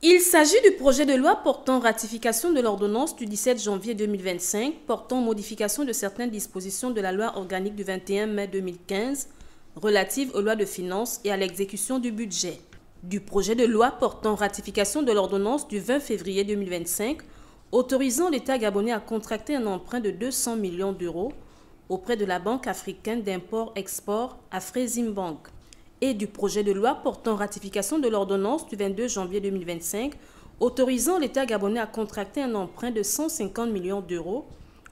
Il s'agit du projet de loi portant ratification de l'ordonnance du 17 janvier 2025 portant modification de certaines dispositions de la loi organique du 21 mai 2015 relative aux lois de finances et à l'exécution du budget, du projet de loi portant ratification de l'ordonnance du 20 février 2025 autorisant l'État gabonais à contracter un emprunt de 200 millions d'euros auprès de la Banque africaine d'import-export Afreximbank, et du projet de loi portant ratification de l'ordonnance du 22 janvier 2025 autorisant l'État gabonais à contracter un emprunt de 150 millions d'euros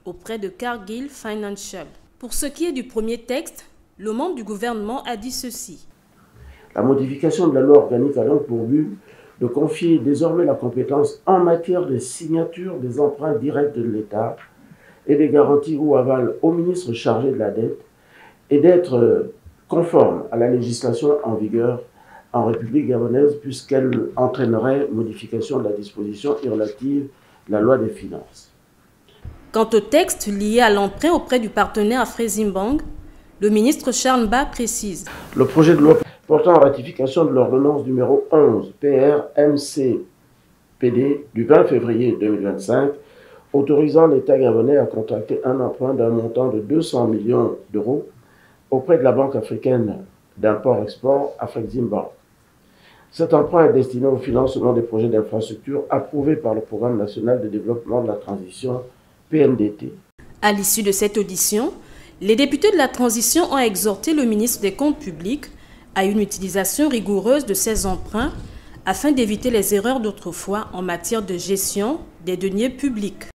auprès de Cargill Financial. Pour ce qui est du premier texte, le membre du gouvernement a dit ceci. La modification de la loi organique a donc pour but de confier désormais la compétence en matière de signature des emprunts directs de l'État et des garanties ou aval au ministre chargé de la dette et d'être conforme à la législation en vigueur en République gabonaise puisqu'elle entraînerait modification de la disposition relative de la loi des finances. Quant au texte lié à l'emprunt auprès du partenaire Afreximbank, le ministre Charles Mba précise. Le projet de loi portant ratification de l'ordonnance numéro 11 PR-MC-PD du 20 février 2025 autorisant l'État gabonais à contracter un emprunt d'un montant de 200 millions d'euros auprès de la Banque africaine d'import-export Afreximbank. Cet emprunt est destiné au financement des projets d'infrastructure approuvés par le Programme national de développement de la transition PNDT. À l'issue de cette audition, les députés de la transition ont exhorté le ministre des Comptes publics à une utilisation rigoureuse de ces emprunts afin d'éviter les erreurs d'autrefois en matière de gestion des deniers publics.